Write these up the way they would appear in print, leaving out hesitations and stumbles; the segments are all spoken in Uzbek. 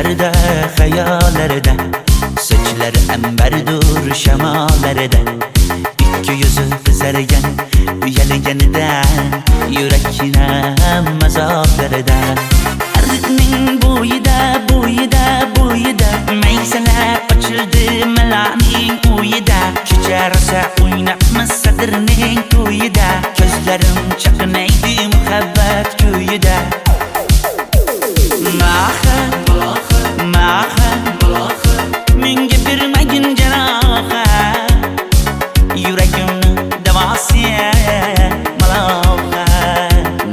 Düşlerde, hayallarda, saçları emberdur şemalarda. İki yüzü kızargan, uyalganidan, yurakina mazoblarda. Arıqning bo'yida, bo'yida, bo'yida, maysalar ochildi malaning uyida. Kecha rosa o'ynabmiz sadirning to'yida, ko'zlarim chaqnaydi muhabbat kuyida. Maha, maha, menga bermagin janoha, yuragimni davosi maloha,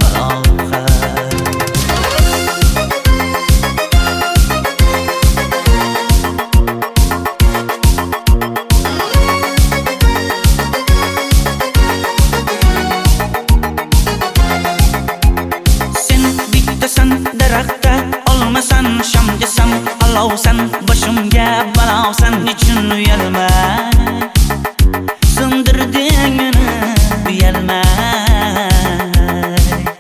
maloha. Sen bittasan daraxtda, olmasan shamgasan, olovsan boshimga balosan. Nechun uyalma, sindirding meni uyalma.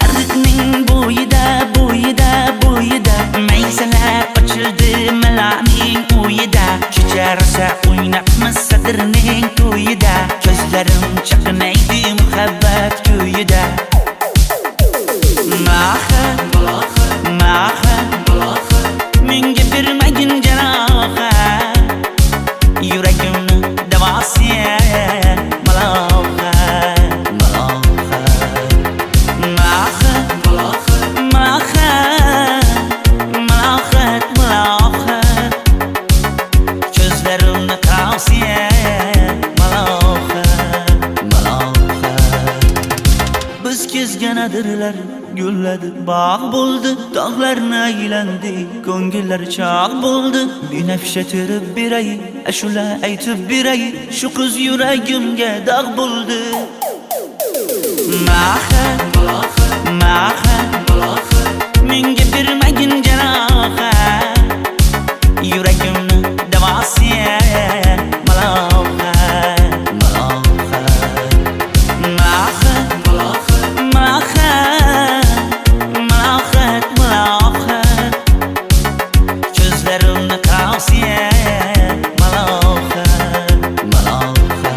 Arıqning bo'yida, bo'yida, bo'yida, maysalar ochildi malaning uyida. Kecha rosa o'ynabmiz sadirning to'yida, ko'zlarim chaqnaydi muhabbat kuyida. Maha, maha, menga bermagin janoha, yuragimni davosi maloha, maloha. Maha, maha, malohat, malohat, ko'zlarimni tavsi maloha, maloha. Biz kezgan adirlar gulladi, bog' bo'ldi, tog'larni aylandi, ko'ngillar chog' bo'ldi. Binafsha terib beray, ashula aytib beray, shu qiz yuragimga dog' bo'ldi. Maha, maha, menga bermagin janoha, yuragimni davosi maloha, maloha. Maha, maha, malohat, malohat, ko'zlarimni tavsi maloha, maloha.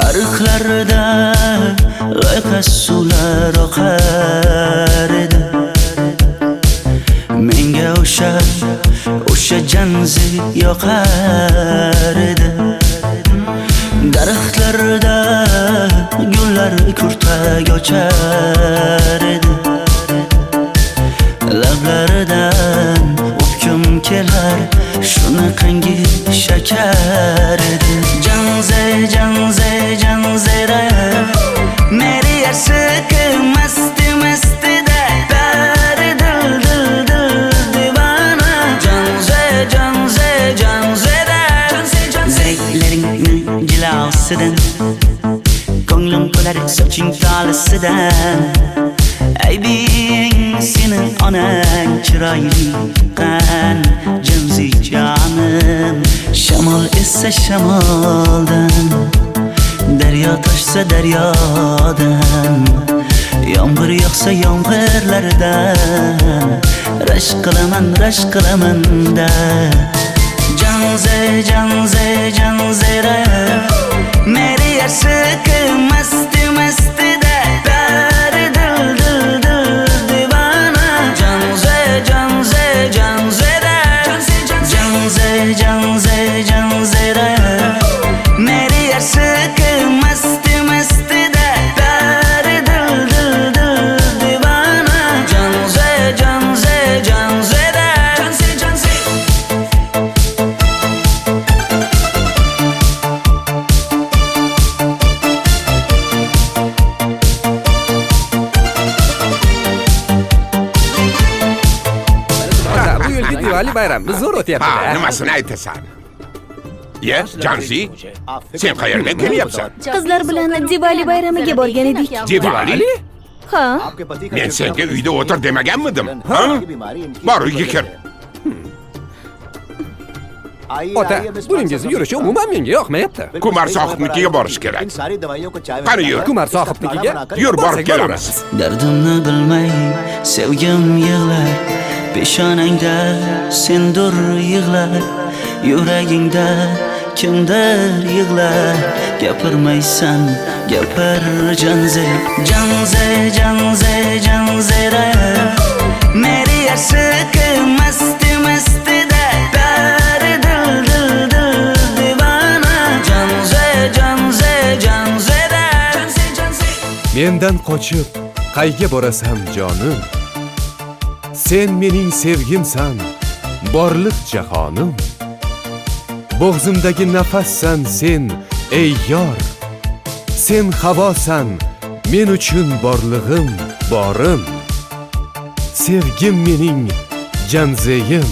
Arıqlarda loyqa suvlar oqar edi, menga o'sha janzi yoqar edi. Daraxtlarda gullar kurtak ochar edi, lablaridan o'pkim kelar, shunaqangi shakar edi. Janze, janze, janzera, meri yarsiqi masti mastida, bari dil dil dil divana. Janze, janze, janzera, zeylaringni jilosidan, ko'nglim to'lar soching tolisidan. Aybing sening onang chiroyli qan, janzi jonim. Shamol essa shamoldan, daryo toshsa daryodan, yomg'ir yog'sa yomg'irlardan, rashk qilaman da. Janze, janze, janzera, meri yarsiqi masti mastida, bari dil dil dil Diwali bayramimiz zo'r Ha, o'tyapti-da. nimasini aytasan? Ye, Janzi, sen qayerdan kelyapsan? Qizlar bilan Diwali bayramiga borgan edik. Diwali? Ha, Men senga uyda o'tir demaganmidim? Ha? Bor, uyga kir. Ota, buningizni yurishi umuman menga yoqmayapti. Kumar sohibnikiga borish kerak. Qani yur. Kumar sohibnikiga Yur, borib borsak kelamiz. Dardimni bilmay sevgim yig'lar, peshonangda sendur yig'lar, yuragingda kimdir yig'lar. Gapirmaysan, gapir Janze, Janze, Janze, Janzera. Meri aşık masti masti da pari dil dil dil divana. Janze, Janze, Janzera. Janze, Janze. Mendan qochib qayga borasan jonim? Sen mening sevgimsan, borliq jahonim. Bo'g'zimdagi nafassan sen, ey yor. Sen havosan, men uchun borlig'im, borim. Sevgim mening Janzeyim,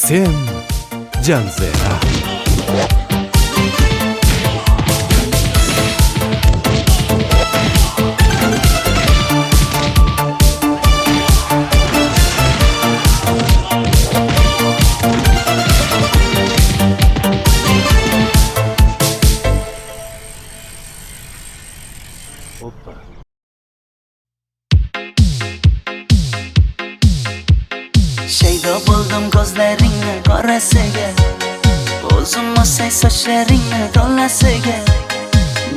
sen Janzera. Shaydo bo'ldim ko'zlaringni qorasiga, o'zim o'say sochlaringni to'lasiga.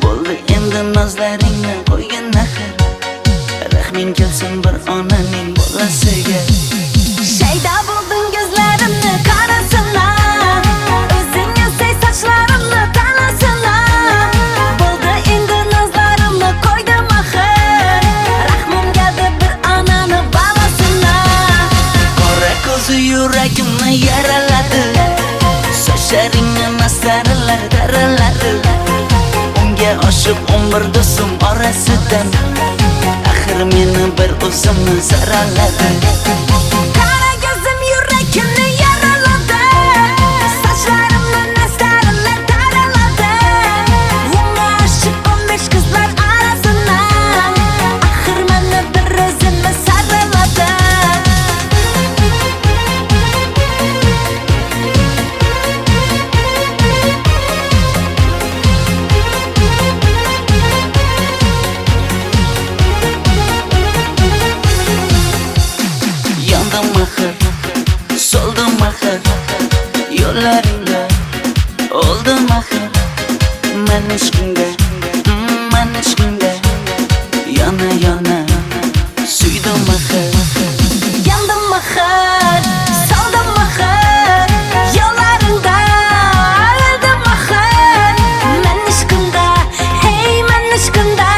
Bo'ldi endi nozlaringni qo'ygan naxir, rahming kelsin bir onaning bolasiga. shayda bo'lding ko'zlarimni qarasana, o'zing yasay sochlarimni tanasana. Bo'ldi endi nazlarimni qo'ydim axir, rahmim keldi bir onani bolasina. Qora ko'zi yuragimni yaraladi, sochlaringni mastarlar daraladi. Unga oshiq 11 do'stim orasidan, axir meni bir o'zimni zaraladi. Qara ko'zim yuragimni yaraladi, sochlarimni nastarlar taraladi. Unga oshiq 15 qizlar arasina, axir meni bir o'zimni saraladi. Yandım axir, soldim axir, yo'llaringda oldim axir. Men ishqingda, men ishqingda yana yana suydim axir. Yandım axir, soldim axir, yo'llaringda oldim axir. Men ishqimda, hey men ishqimda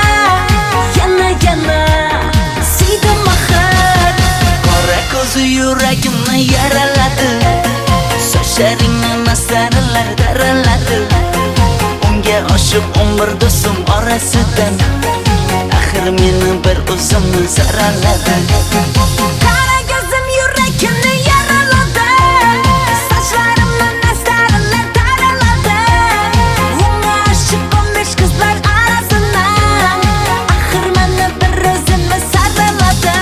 yana yana suydim axir. Qora ko'zi yuragimni yaraladi, sochlaringni mastarlar daraladi. Unga oshiq 11 do'stim orasidan, axir meni bir o'zimni zaraladi. Qara ko'zim yuragimni yaraladi, sochlarimni nastarlar taraladi. Unga oshiq 15 qizlar arasina, axir meni bir o'zimni saraladi.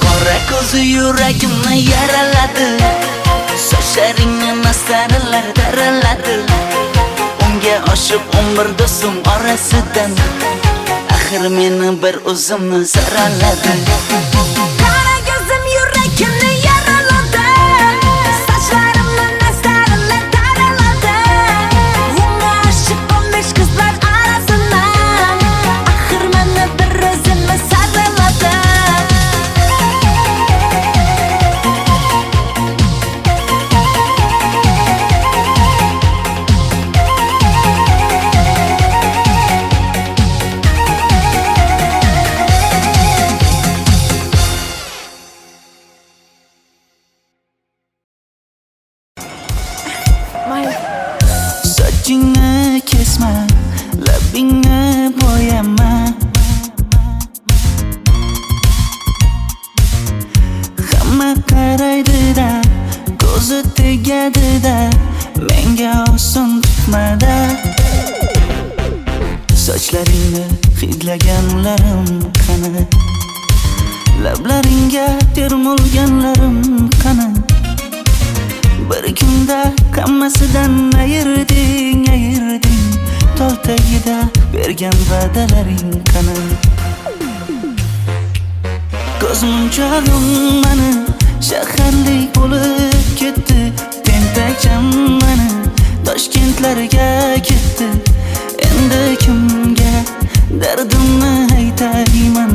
Qora ko'zi yuragimni yaraladi, sochlaringni mastarlar daraladi. Unga oshiq 11 do'stim orasidan, axir meni bir o'zimni zaraladi. Qara ko'zim yuragimni yaraladi, sochlarimni nastarlar taraladi. Unga oshiq 15 qizlar arasina, axir meni bir o'zimni saraladi. Sochlaringni hidlaganlarim qani? Lablaringga termulganlarim qani? Bir kunda hammasidan ayırding Tol tagida bergan va'dalaring qani? Ko'zmunchog'im mani shaharlik bo'lib ketdi. Tentakcham mani Toshkentlarga ketdi. Endi kimga dardimni aytayman?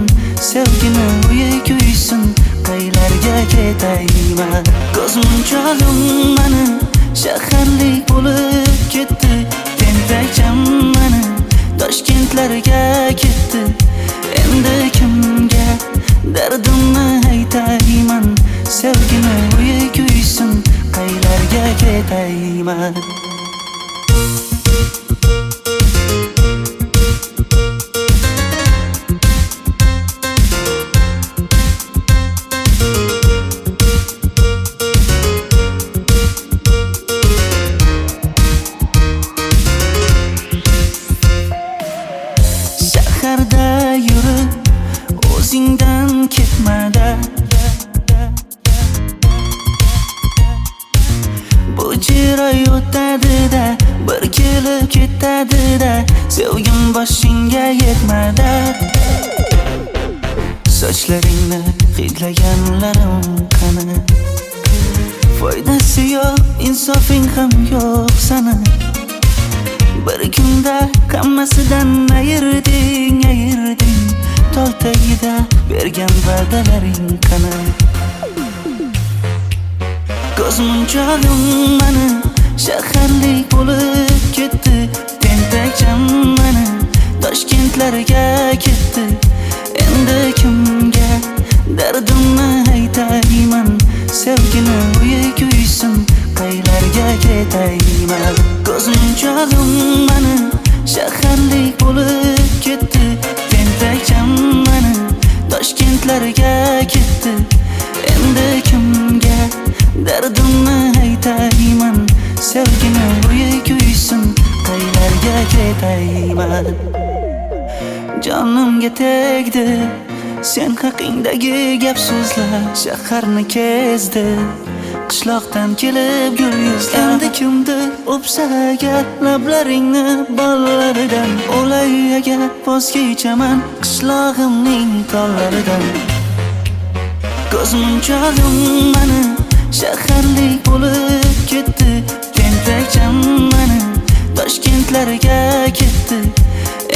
Sevgini uyi kuysin, qaylarga ketayman? Ko'zmunchog'im mani shaharlik bo'lib ketdi. Tentakcham mani Toshkentlarga ketdi. Endi kimga dardimni aytayman? Sevgini uyi kuysin, qaylarga ketayman? Shaharda yurib o'zingdan ketmada, bu jiroy o'tadi-da, bir kelib ketadi-da, sevgim boshingga yetmada. Sochlaringni hidlaganlarim qani? Foydasi yo'q, insofing ham yo'q sana. Bir kunda hammasidan ayırding Tol tagida bergan va'dalaring qani? Ko'zmunchog'im mani shaharlik bo'lib ketdi. Tentakcham mani Toshkentlarga ketdi. Endi kimga dardimni aytayman? Sevgini uyi kuysin, qaylarga ketayman? Ko'zmunchog'im mani shaharlik bo'lib ketdi. Tentakcham mani Toshkentlarga ketdi. Endi kimga dardimni aytayman? Sevgini uyi kuysin, qaylarga ketayman? Jonimga tegdi sen haqingdagi gap so'zlar, shaharni kezdi qishloqdan kelib gul yuzlar. Endi kimdir o'psa agar lablaringni bollaridan, o'lay agar voz kechaman qishlog'imning tollaridan. Ko'zmunchog'im mani shaharlik bo'lib ketdi. Tentakcham mani Toshkentlarga ketdi.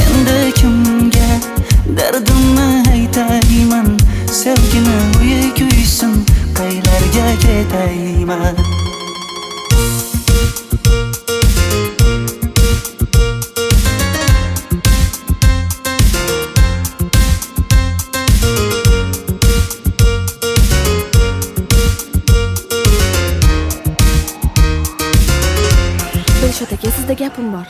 Endi kimga dardimni aytayman? Sevgini uyi kuysin, qaylarga ketayman? Dilshod aka, sizda gapim bor.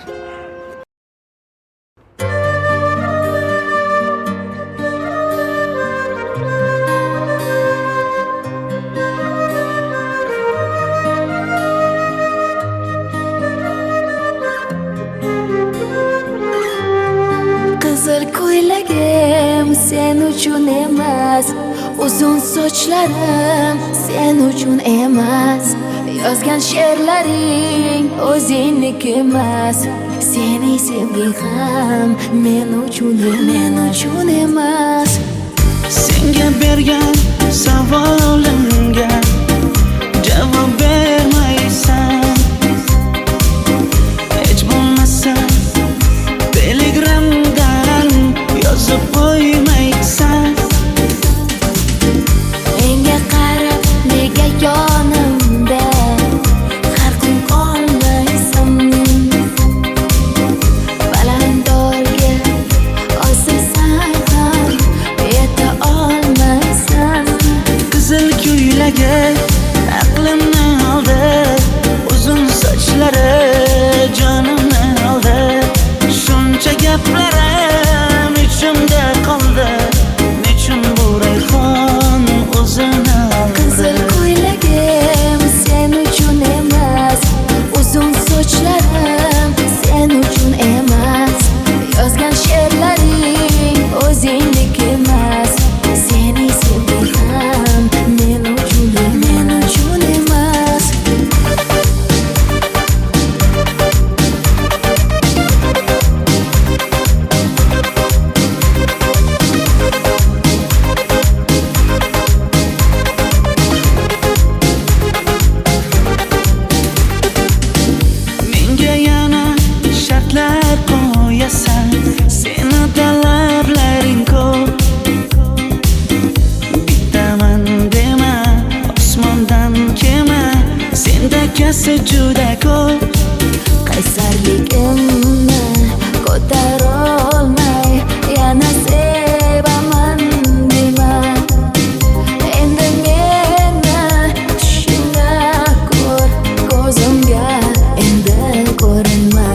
Qizil ko'ylagim sen uchun emas, uzun sochlarim sen uchun emas, yozgan she'rlaring o'zingniki emas, sening sevging ham men uchun emas. Senga bergan savolimga javob bermaysan. Hech bo'lmasa Telegramdan yozib qo'ymaysan. Menga qarab nega yonimda har kun qolmaysan? Balandorga osilsang ham yeta olmaysan. Qizil ko'ylagi aqlimni oldi. esa juda ko'p. qaysarligimni ko'tarolmay yana sevaman dema. Endi meni tushingda ko'r, ko'zimga endi ko'rinma.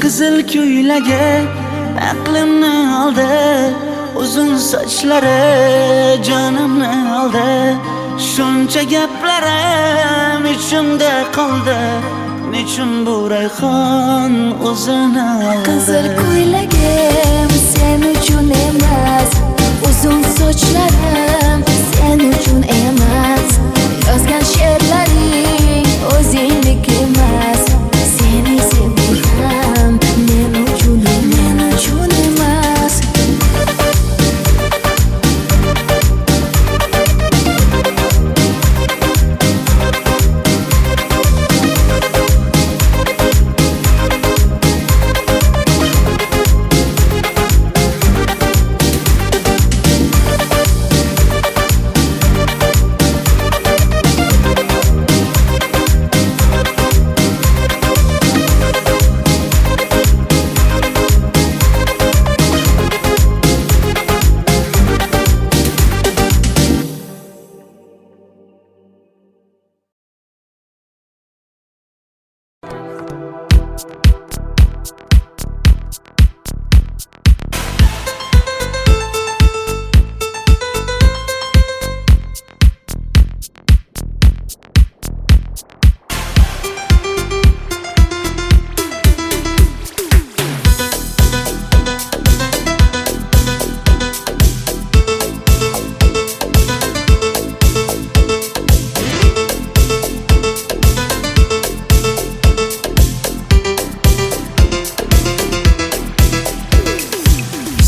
Qizil ko'ylagi aqlimni oldi, uzun sochlari jonimni oldi. Shuncha gaplarim ichimda qoldi, nechun bu rayhon o'zini oldi. Qizil ko'ylagim sen uchun emas, uzun sochlarim sen uchun emas. Yozgan she'rlaring o'zingdek emas. Seni sevdim men uchun emas.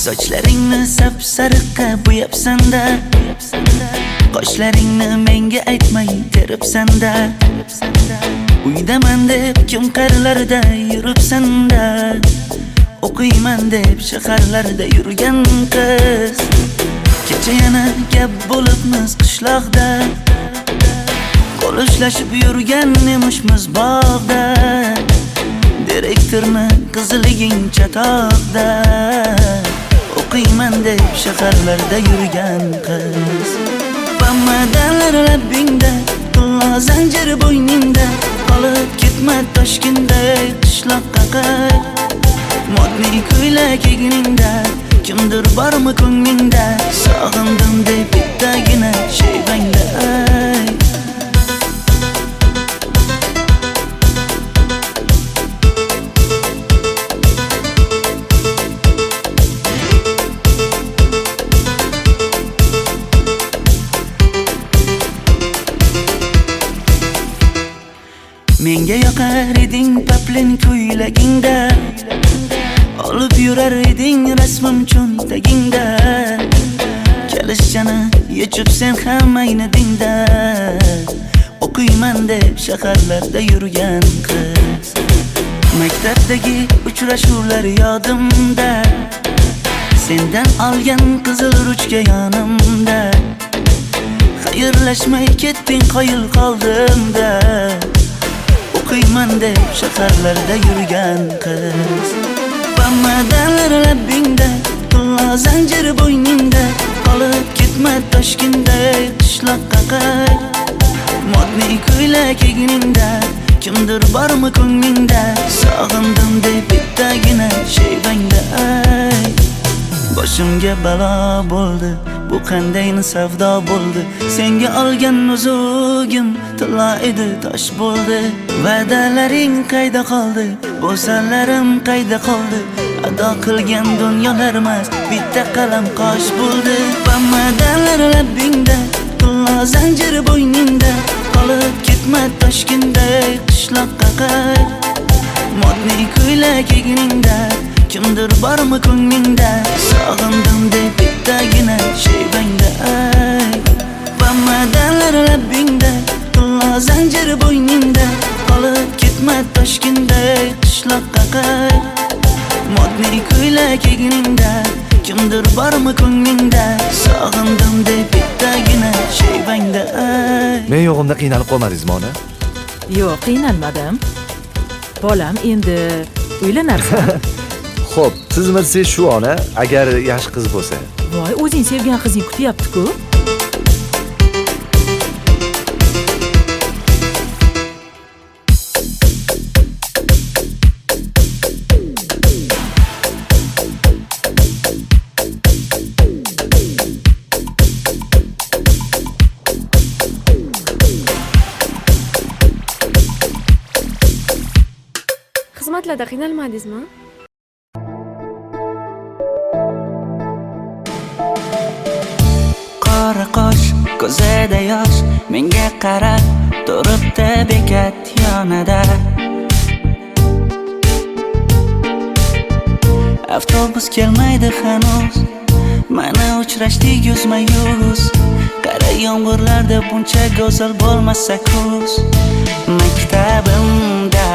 Sochlaringni sap-sariqqa bo'yabsan-da, qoshlaringni menga aytmay teribsan-da. Uydaman deb kim qarlarda yuribsan-da, o'qiyman deb shaharlarda yurgan qiz. Kecha yana gap bo'libmiz qishloqda, qo'l ushlashib yurgan emishmiz bog'da. Direktorni qiziliging chatoqda, o'qiyman deb shaharlarda yurgan qiz. Bamadanlar labbingda, tilla zanjir bo'yningda, qolib ketma Toshkentda qishloqqa qayt. Modniy ko'ylak egningda, kimdir bormi ko'nglingda, sog'indim deb bittagina shevangda ayt. Menga yoqar eding paplin ko'ylagingda, olib yurar eding rasmim cho'ntagingda. Kalishchani yechib sen ham aynadingda, o'qiyman deb shaharlarda yurgan qiz. Maktabdagi uchrashuvlar yodimda, sendan olgan qizil ruchka yonimda. Xayrlashmay ketding qoyil qoldimda, o'qiyman deb shaharlarda yurgan qiz. Bamadanlar labbingda, tilla zanjir bo'yningda, qolib ketma Toshkentda qishloqqa qayt. Modniy ko'ylak egningda, kimdir bormi ko'nglingda, sog'indim deb bittagina shevangda ayt. Boshimga balo bo'ldi, bu qanday savdo bo'ldi. Senga olgan nuzugim tilla edi, tosh bo'ldi. Va'dalaring qayda qoldi, bo'salarim qayda qoldi. Ado qilgan dunyolar emas, bitta qalam qosh bo'ldi. Bamadanlar labbingda, tilla zanjir bo'yningda, qolib ketma Toshkentda qishloqqa qayt. Modniy ko'ylak egningda, kimdir bormi ko'nglingda, sog'indim deb bittagina shevangda ayt. Bamadanlar labbingda, tilla zanjir bo'yningda, qolib ketma Toshkentda qishloqqa qayt. Modniy ko'ylak egningda, kimdir bormi ko'nglingda, sog'indim deb bittagina shevangda ayt. Men yo'g'imda qiynalib qolmadingizmi ona? Yo'q, qiynalmadim. Bolam, endi uylanarsan. Xo'p, siz shu ona agar yaxshi qiz bo'lsa. Voy, o'zing sevgan qizing kutyapti-ku. Xizmatlarda qiynalmadingizmi? Qora qosh, ko'zida yosh, menga qarab turibdi bekat yonida. Avtobus kelmaydi hanuz, mana uchrashdik yuzma-yuz. Qara yomg'irlarda buncha go'zal bo'lmasa kuz. Maktabimda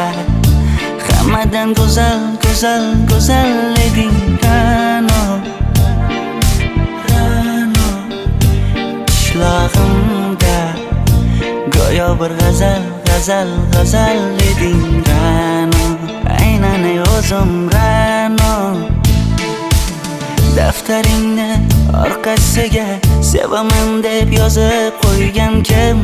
hammadan go'zal, go'zal, go'zal eding Ra'no. Qishlog'imda go'yo bir g'azal, g'azal, g'azal eding Ra'no. Aynan o'zim Ra'no. Daftaringni orqasiga sevaman deb yozib qo'ygan kim?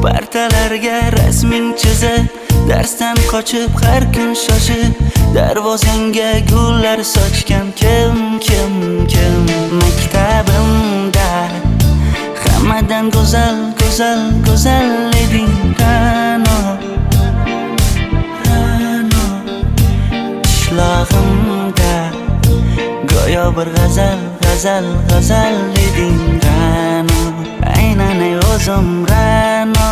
Partalarga rasming chizib, darsdan qochib har kun shoshib, darvozangga gullar sochgan kim? Maktabimda hammadan go'zal, go'zal, go'zal eding Ra'no. Qishlog'imda go'yo bir g'azal, g'azal, g'azal eding Ra'no. Aynan o'zim Ra'no.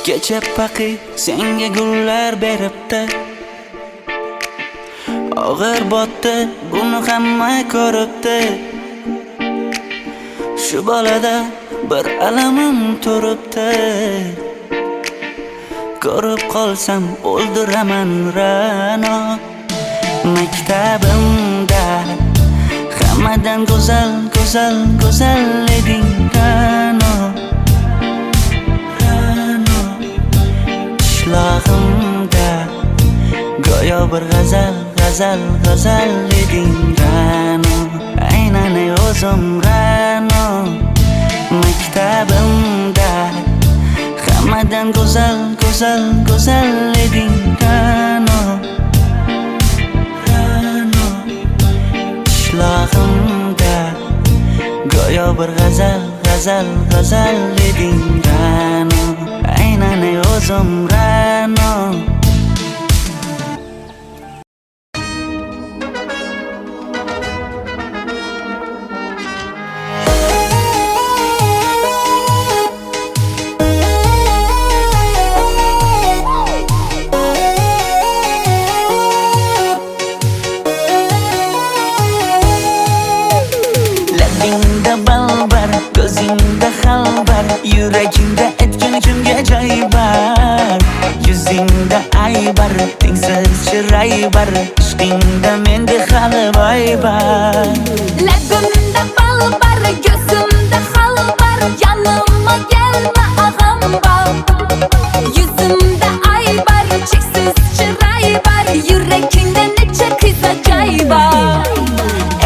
Kecha paqi senga gullar beribdi, og'ir botdi, buni hamma ko'ribdi. Shu bolada bir alamim turibdi, ko'rib qolsam o'ldiraman Ra'no. Maktabimda hammadan go'zal, go'zal, go'zal eding Ra'no. Qishlog'imda go'yo bir g'azal, g'azal, g'azal eding Ra'no. Aynan o'zim Ra'no. Maktabimda hammadan go'zal, go'zal, go'zal eding Ra'no. Qishlog'imda go'yo bir g'azal, g'azal, g'azal eding Ra'no. Aynan o'zim Ra'no. Labingda balbar, ko'zingda xalbar, yuragingda etgan kimga joy bar. Yuzingda aybar, tengsiz chiray bar, ishqingda menda hali boy bar. Labimda balbar, ko'zimda xalbar, yanıma gelme ağam bal. Yuzimda aybar, cheksiz chiray bar, yuragingda necha qiza joy bar.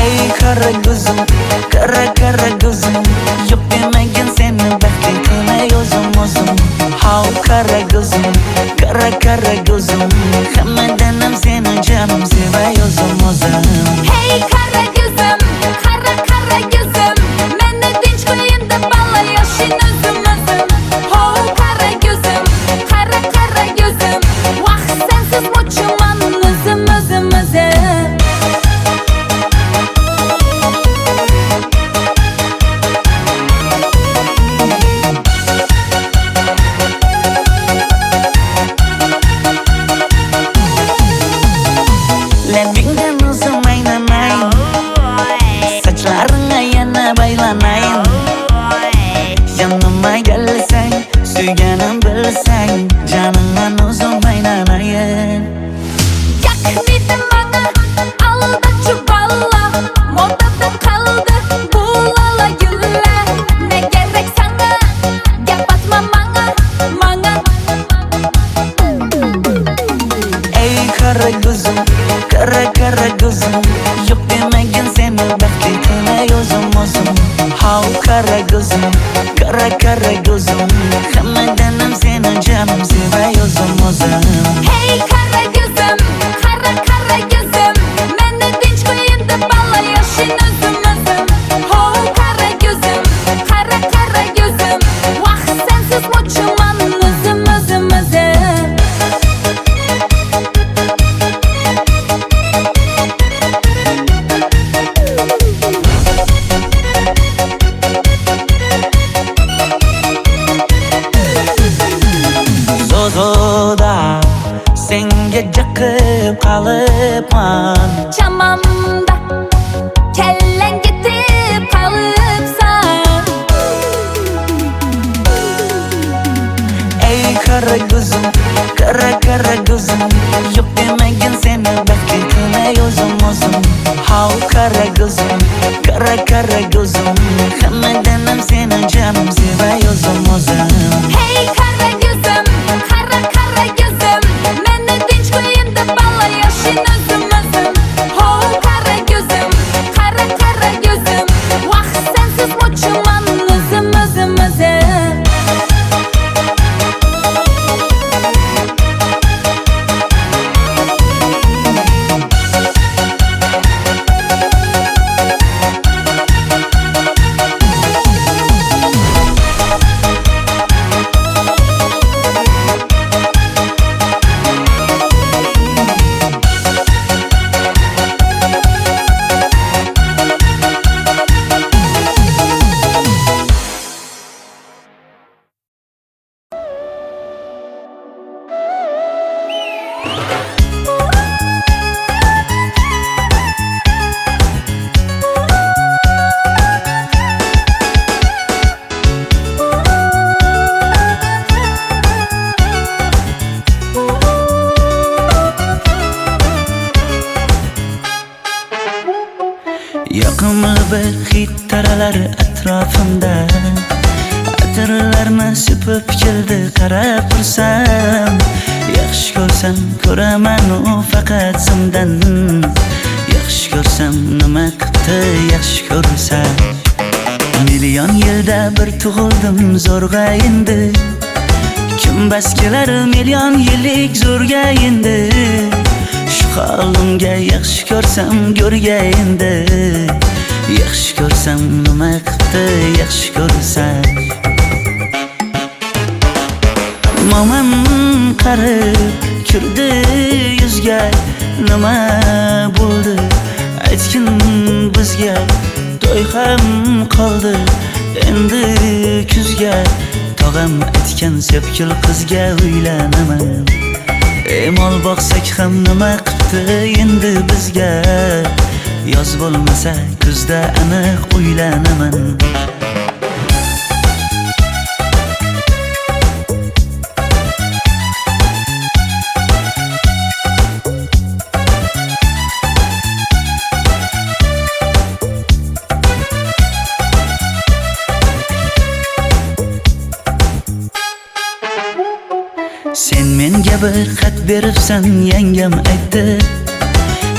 Ey qara ko'zim, qara qara ko'zim, yo'q demagan seni baxtli qilay o'zim. Hav qara ko'zim, qara qara ko'zim, hammadan ham seni jonim sevay o'zim. Hey qara ko'zim, qara qara ko'zim, meni tinch qo'yinda balla yoshing o'zim. Hav qara ko'zim, qara qara ko'zim, vaqt sensiz mo'chiman o'zim. Kara kara gözüm Hammadanam seni canım sevay o'zim Hey kara gözüm, kara kara gözüm Meni tinch qo'yin deb balla yashin o'zim Ho kara gözüm, kara kara gözüm Vaqt sensiz mo'chiman o'zim Zozoda senga jiqib qolibman Chamamda kellang ketib qolibsan Ey kara gözüm kara kara gözüm Yok demagin seni baxtli qilay o'zim How kara gözüm kara gözüm Hammadanam seni canım sevay o'zim Hey kara gözüm, kara kara gözüm Meni tinch qo'yin deb balla yashin o'zim Ho kara gözüm, kara kara gözüm Vaqt sensiz mo'chiman o'zim Yoqimli bir hid taralar atrofimda Atirlarni sepib keldi qarab tursam Yaxshi ko'rsam ko'raman u faqat simdan Yaxshi ko'rsam nima qildi yaxshi ko'rsam Million yilda bir tug'ildim zo'rg'a endi Kim bas kelar million yillik zo'rga endi Shu holimga yaxshi ko'rsam go'rga endi Yaxshi ko'rsam nima qildi yaxshi ko'rsam Momam qarib kirdi yuzga Nima bo'ldi aytgin bizga To'y ham qoldi endi kuzga Tog'am aytgan sepkil qizga uylanaman Mol boqsak ham nima qildi endi bizga Yoz bo'lmasa kuzda aniq uylanaman Sen menga bir xat beribsan yangam aytdi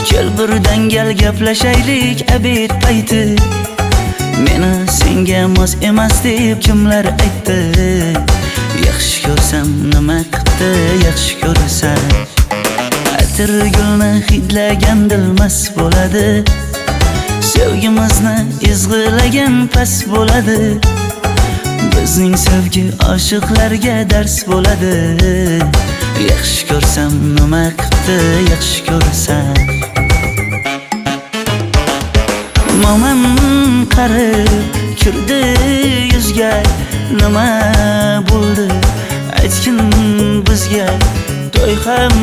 Kel birdan gal gaplashaylik abid payti Meni senga mos emas deb kimlar aytdi Yaxshi ko'rsam nima qildi yaxshi ko'rsam Atir gulni hidlagan dilmas bo'ladi Sevgimizni izg'ilagan pas bo'ladi Bizning sevgi oshiqlarga dars bo'ladi Yaxshi ko'rsam nima qildi yaxshi ko'rsam Momam qarib kirdi yuzga Nima bo'ldi aytgin bizga To'y ham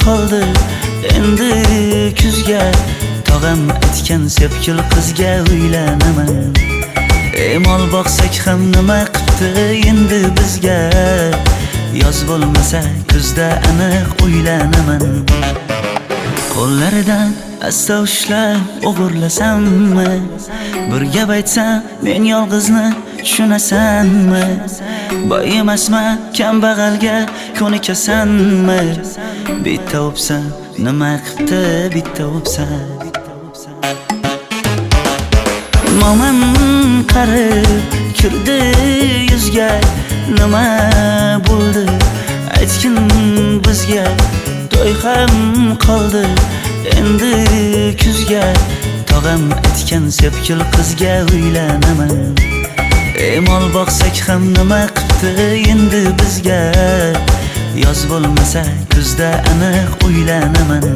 qoldi endi kuzga Tog'am aytgan sepkil qizga uylanaman Mol boqsak ham nima qildi endi bizga Yoz bo'lmasa kuzda aniq uylanaman Qo'llaridan asta ushlab o'g'irlasammi Bir gap aytsam men yolg'izni tushunasanmi Boy emasman kambag'alga ko'nikasanmi Bitta o'psam nima qildi bitta o'psam Mo'min qarib kirdi yuzga, nima bo'ldi aytgin bizga. To'y ham qoldi endi kuzga, tog'am aytgan sepkil qizga uylanaman. Mol boqsak ham nima qipti endi bizga, yoz bo'lmasa kuzda aniq uylanaman.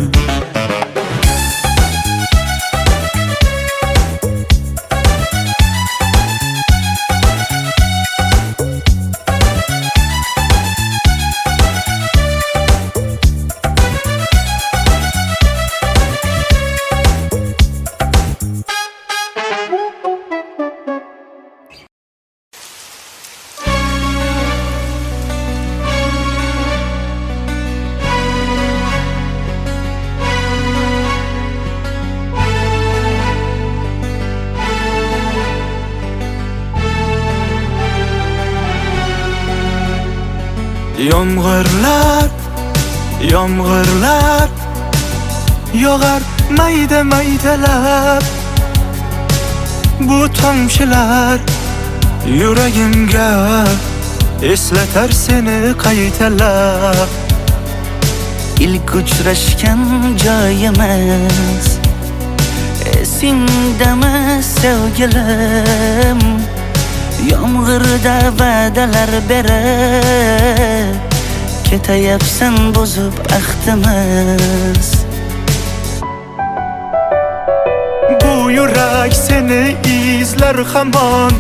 Yomg'irlar, yomg'irlar yog'ar mayda maydalab. Bu tomchilar yuragimga eslatar seni qaytalab. İlk uchrashgan joyimiz esingdami sevgilim? Yomg'irda va'dalar berib ketayapsan bozib ahdimiz. Bu yurak seni izler hamon,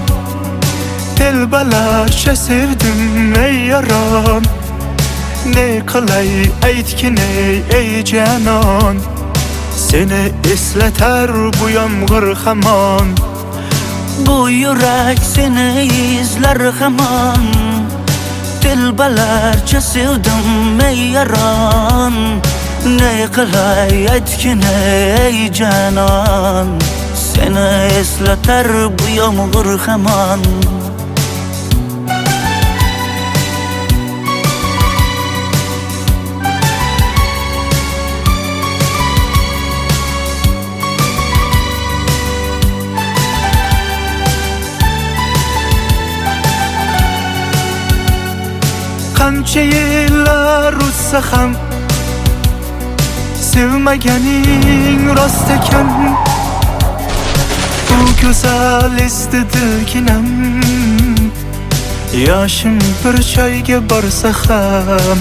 telbalarcha sevdim ey yaron. Ne qilay aytgin ey canon, seni eslatar bu yomg'ir hamon. Bu yurak seni izler hamon, telbalarcha sevdim ey yaron. Ne qilay aytgin ey canon, seni eslatar bu yomg'ir hamon. Qancha yillar o'tsa ham sevmaganing rost ekan. Bu go'zal esdi dilginam, yoshim bir joyga borsa ham.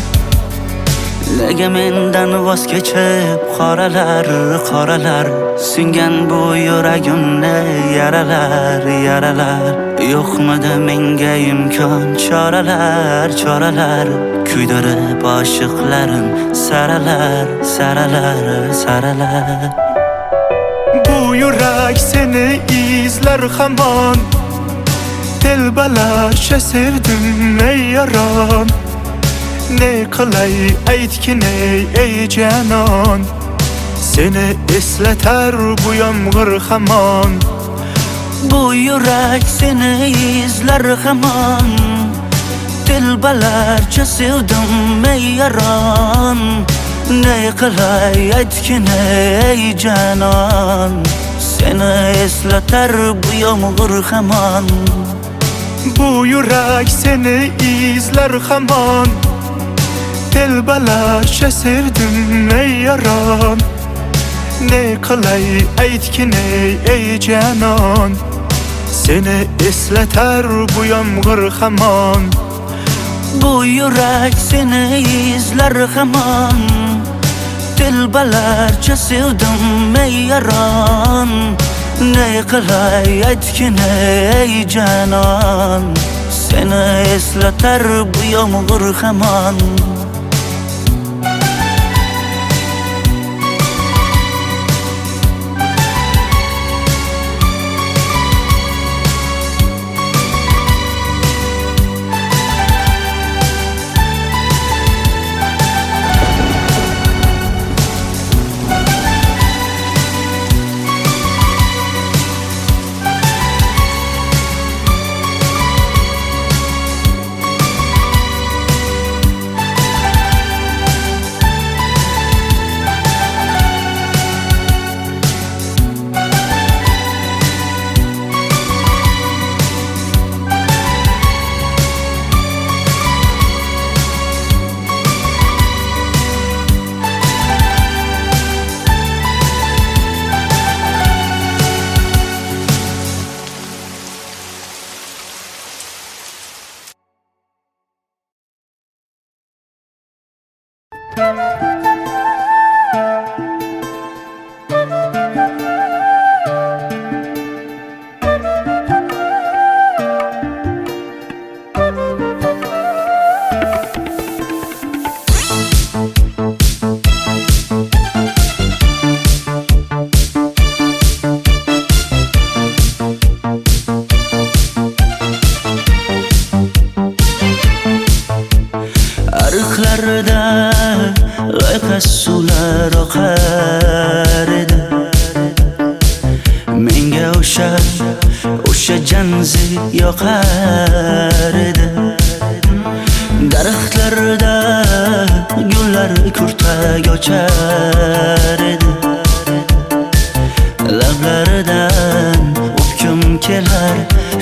Nega mendan voz kechib qoralar, qoralar singan bu yuragimni yaralar, yaralar. Yo'qmidi menga imkon choralar, choralar kuydirib oshiqlarim saralar, saralar, saralar. Bu yurak seni izler hamon, telbalarcha sevdim ey yaron. Ne qilay aytgin ey canon, seni eslatar bu yomg'ir hamon. Bu yurak seni izler hamon, telbalarcha sevdim ey yaron. Ne qilay aytgin ey canon, seni eslatar bu yomg'ir hamon. Bu yurak seni izler hamon, telbalarcha sevdim ey yaron. Ne qilay aytgin ey canon, seni eslatar bu yomg'ir hamon. Bu yurak seni izler hamon, telbalarcha sevdim ey yaron. Ne qilay aytgin ey canon, seni eslatar bu yomg'ir hamon. Ariqlarda loyqa suvlar oqar edi. Menga o'sha janzi yoqar edi. Daraxtlarda gullar kurtak ochar edi. Lablaridan o'pkim kelar,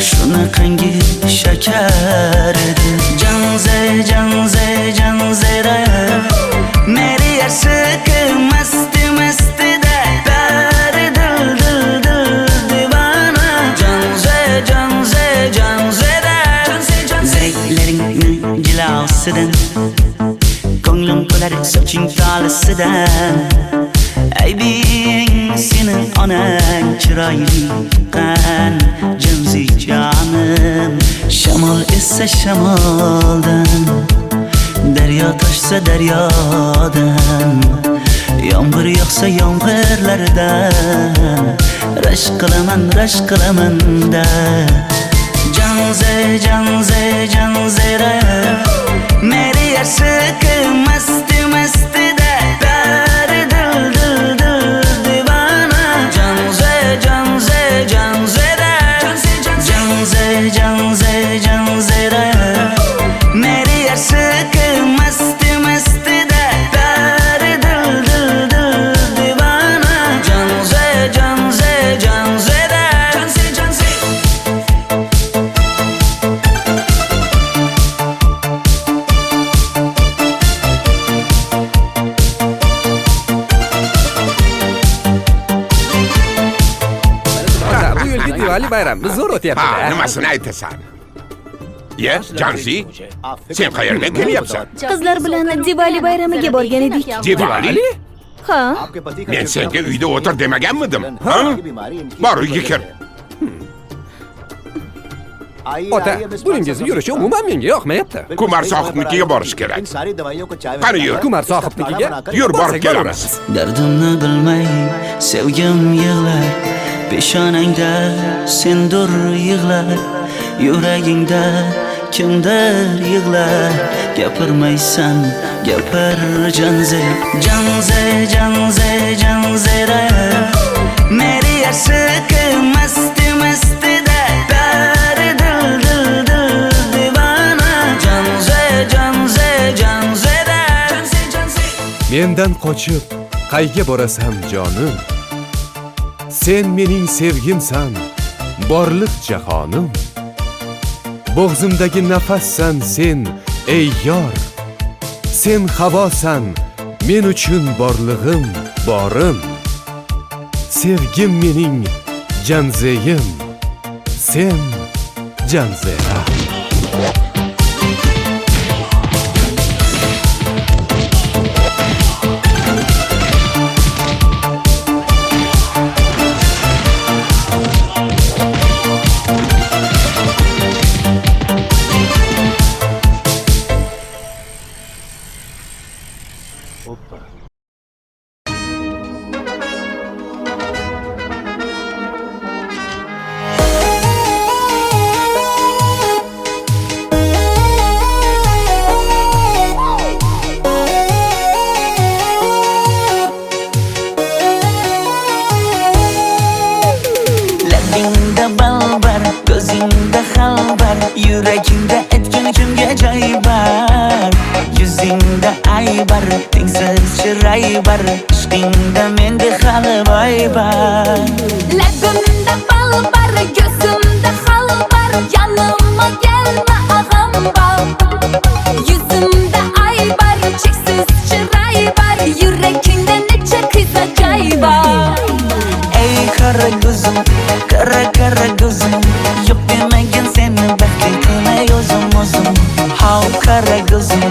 shunaqangi shakar edi. Janzera meri yarsiqi masti da dari dil divana. Janzera zeylaringni jilosidan, ko'nglim to'lar soching tolisidan. Aybing sening onang chiroyli qan janzi jonim. Shamol essa shamoldan, daryo toshsa daryodan, yomg'ir yog'sa yomg'irlardan rashk qilaman da. Janzera meri yarsiqi masti da dari dil divana. Janzera meri yarsiqi masti da dari dil divana. Janzera Bu yilgi Diwali bayrami zo'r Ha, o'tyapti-da. nimasini aytasan? Ye, Janzi, sen qayerdan kelyapsan? Qizlar bilan Diwali bayramiga borgan edik. Diwali? Ha? Men senga uyda o'tir demaganmidim? Ha? Bor uyga kir. Ota, buningizni yurishi umuman menga yoqmayapti. Kumar sohibnikiga borish kerak. Qani yur. Kumar sohibnikiga Yur, borib borsak kelamiz. Dardimni bilmay sevgim yig'lar, peshonangda sendur yig'lar, yuragingda kimdir yig'lar. Gapirmaysan, gapir janzera meri yarsiqi masti da dari dil divana. Janzera Mendan qochib qayga borasan jonim? Sen mening sevgimsan, borliq jahonim. Bo'g'zimdagi nafassan sen, ey yor. Sen havosan, men uchun borlig'im, borim. Sevgim mening janzeyim, sen janzera. Yuragingda etgan kimga joy bar. Yuzingda aybar, tengsiz chiroy bar. Ishqingda menda hali boy bar. Labimda bal bar, ko'zimda xal bar. Yanimga kelma ag'am bor. Yuzimda aybar, cheksiz chiroy bar. Yuragingda necha qiza joy bor. Ey qara ko'zim, qara ko'zim, yo'q demagan seni baxtli qilmay o'zim. Hav qara ko'zim,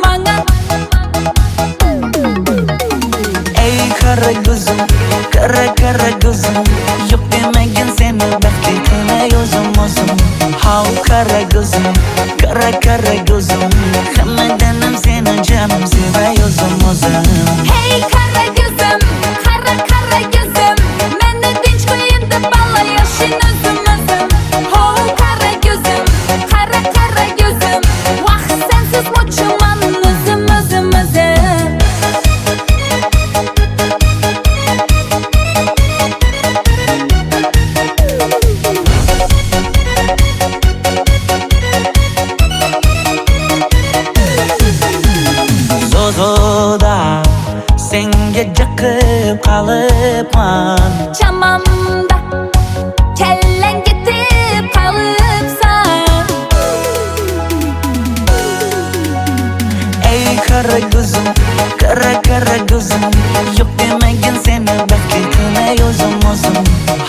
manga. Ey kara gözüm, kara gözüm, yok demegin seni baxtligini o'zim o'zim. Hav kara gözüm, kara gözüm, hammadanam seni canım sevay o'zim o'zim. Hey kara gözüm, kara gözüm, meni tinch qo'yin deb balla yashin o'zim o'zim. Ho kara gözüm, kara gözüm, vaqt sensiz mo'chiman o'zim o'zim o'zim. Zozoda senga jiqib qolibman. Chamamda kellang ketib qolibsan. Ey kara gözüm, kara gözüm, yok demegin seni baxtligini o'zim o'zim.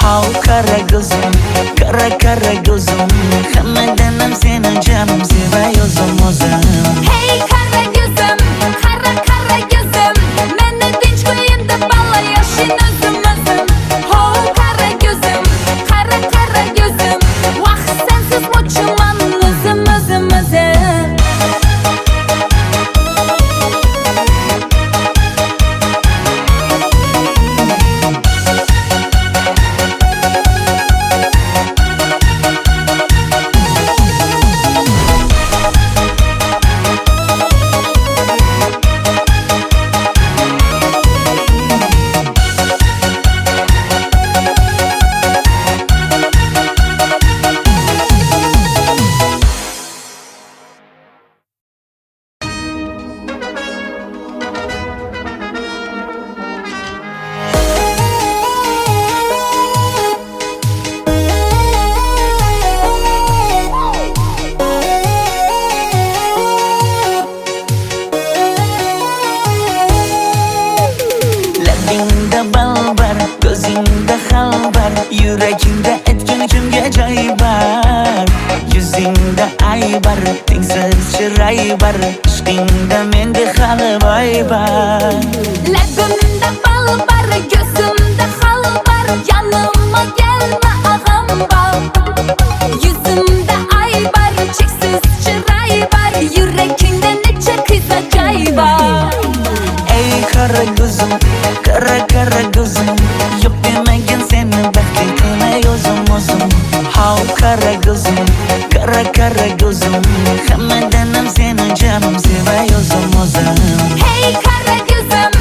Hav kara gözüm, kara gözüm, hammadanam seni canım sevay o'zim o'zim. Hey kara gözüm, kara gözüm, meni tinch qo'yin deb balla yashin o'zim o'zim. Ho kara gözüm, kara gözüm, vaqt sensiz mo'chiman o'zim o'zim o'zim. Labingda balbar, ko'zingda xalbar, yuragingda aytgan kimga joy bar. Yuzingda aybar, tengsiz chiroy bar, ishqingda menda hali boy bar. Labimda bal bar, gözümde hal bar, yanıma gelme ağam bar. Yüzümde ay bar, cheksiz chiroy bar, yüreğimde necha kıza joy bar. Ey kara gözüm, kara gözüm, yok demegin seni baxtligini o'zim o'zim. Hav kara gözüm, kara gözüm, hammadanam seni canım sevay o'zim o'zim. Hey kara gözüm,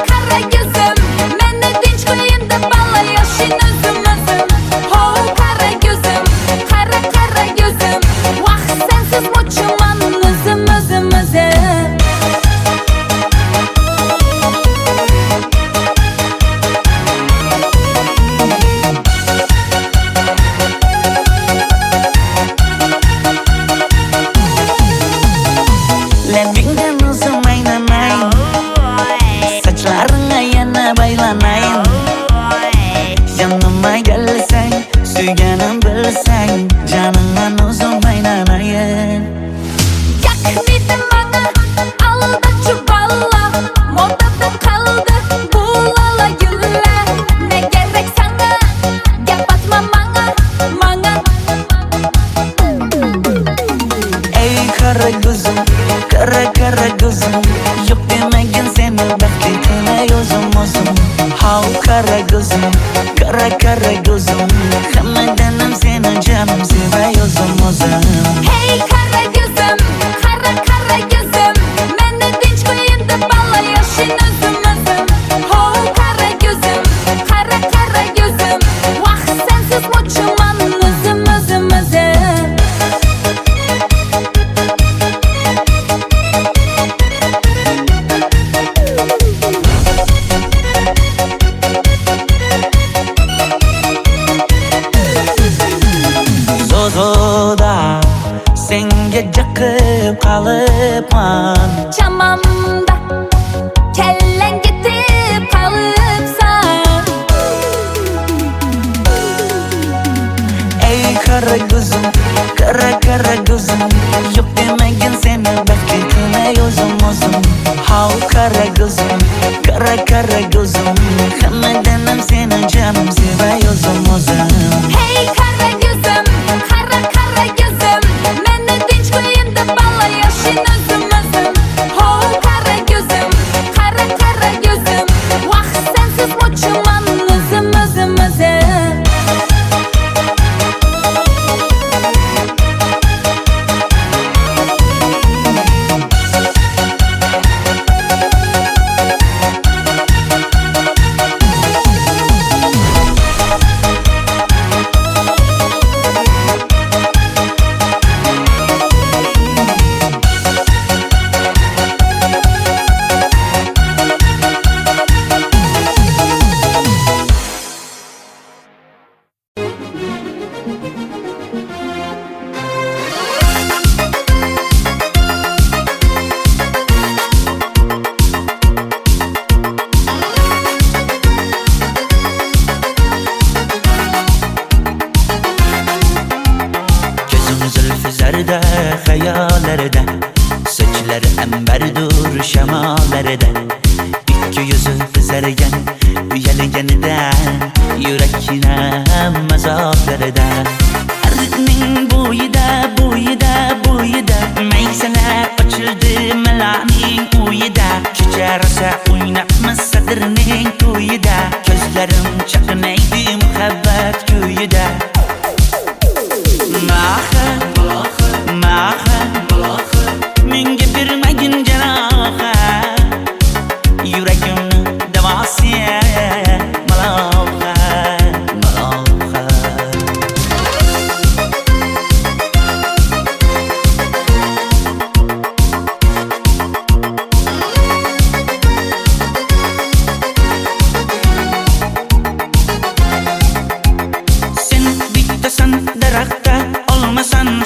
kara gözüm, meni tinch qo'yin deb balla yashin o'zim o'zim. Ho kara gözüm, kara gözüm, vaqt sensiz mo'chiman o'zim o'zim o'zim. Labingdan o'zim aylanay, sochlaringga yana baylanay. Yanıma gelsang, suyganim bilsang, janimdan o'zim aylanayin. Yaknidi bana alda çuballa, modada kaldı bu lala güller. Ne gerek sana, gap atma manga. Ey kara gözüm, kara gözüm, yok demegin seni baxtligini o'zim o'zim. Hav kara gözüm, kara gözüm, hammadanam seni canım sevay o'zim o'zim. Hey kara gözüm, kara gözüm, meni tinch qo'yin deb balla yashin o'zim o'zim. Ho kara gözüm, kara gözüm, vaqt sensiz mo'chiman o'zim o'zim o'zim. Zozoda senga jiqib qolibman. Chamamda kellang ketib qolibsan. Ey kara gözüm, kara gözüm, yok demegin seni baxtligini ambardur shamollarida ikki yuzi qizargan uyalganidan yurakkinam azoblarida arqning bo'yida maysalar ochildi malaning uyida kecharsa o'ynabmiz sadirning to'yida ko'zlarim chaqnaydi muhabbat kuyida maha menga bermagin jarohat yuragimni davosiya maloha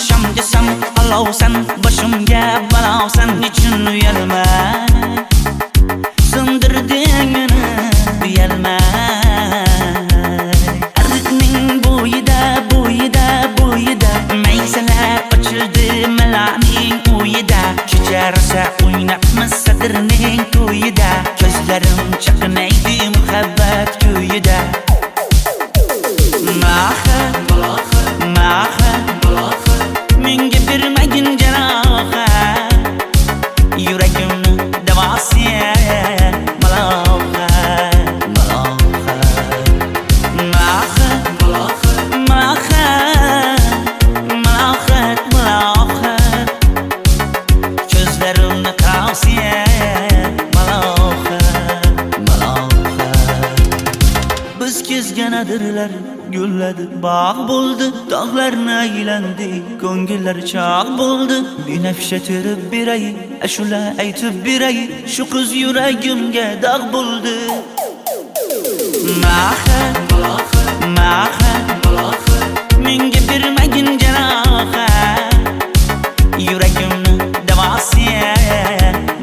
shamgasan olovsan boshimga balosan nechun uyalmay sindirding meni uyalmay arqning bo'yida maysalar ochildi malaning uyida kecharsa o'ynabmiz sadirning to'yida ko'zlarim chaqnaydi muhabbat kuyida maha menga bermagin jarohat yuragimni davosiya maloha ko'zlarimni tavsiya maloha biz kezgan adirlar gulladi bog' bo'ldi tog'larni aylandi ko'ngillar chog' bo'ldi binafsha terib beray ashula aytib beray shu qiz yuragimga dog' bo'ldi maha menga bermagin jarohat yuragimni davosiya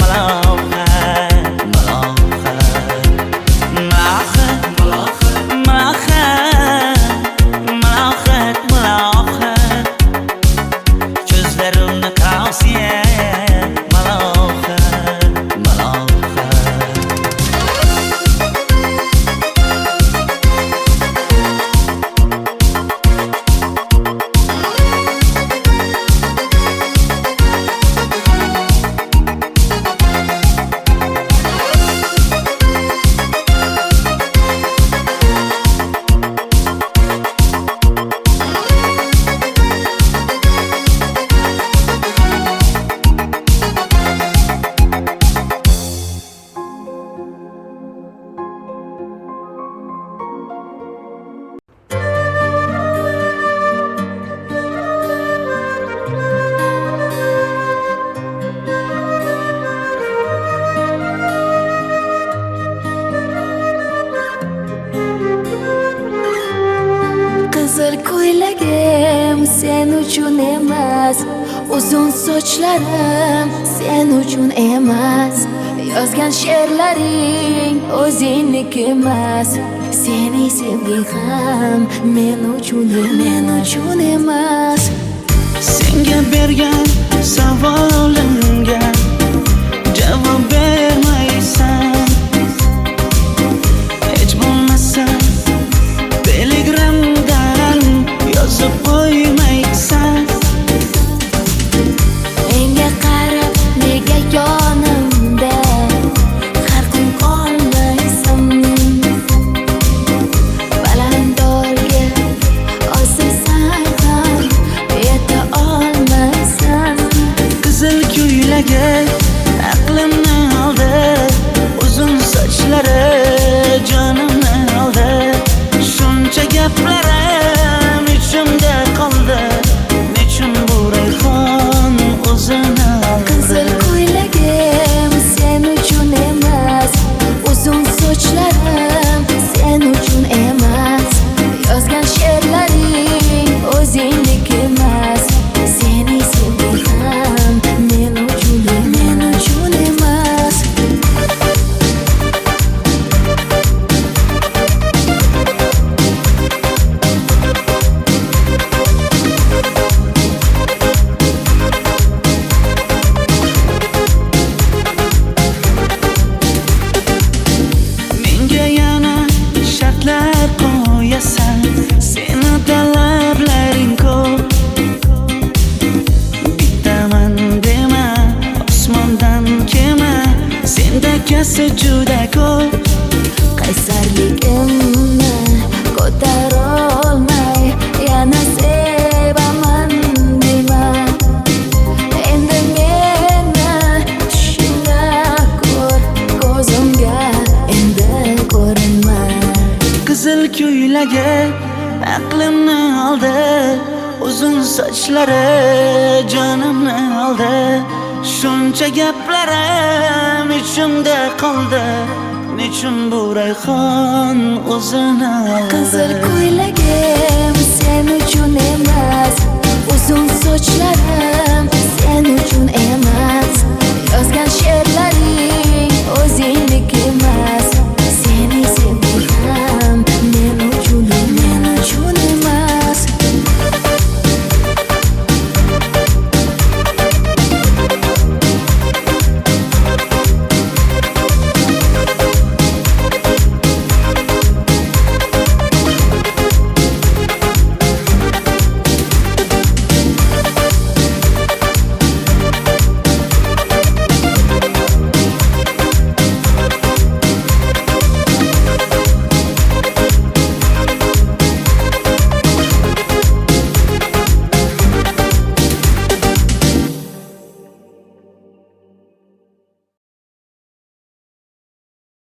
maloha ko'zlarimni tavsiya maloha qizil ko'ylagim sen uchun emas uzun sochlarim sen uchun emas yozgan she'rlaring o'zingniki emas seni sevging ham men uchun emas senga bergan savolimga javob bermaysan hech bo'lmasa telegramdan yozib qo'ymaysan menga qarab nega yonimda har kun qolmaysan balandorga osilsang ham yeta olmaysan qizil ko'ylagi aqlimni oldi uzun sochlari jonimni oldi shuncha gaplarim ichimda qoldi nechun bu rayhon o'zini oldi qizil ko'ylagim sen uchun emas uzun sochlarim sen uchun emas yozgan she'rlaring o'zingniki emas seni sevging ham men uchun emas yelkasi juda ko'p. Qaysarligimni ko'tarolmay yana sevaman deyman. Endi meni tushingda ko'r, ko'zimga endi ko'rinma. Qizil ko'ylagi aqlimni oldi, uzun sochlari jonimni oldi. Shuncha gaplarim ichimda qoldi, nechun bu rayhon o'zini oldi. Qizil ko'ylagim sen uchun emas, uzun sochlarim sen uchun emas. Yozga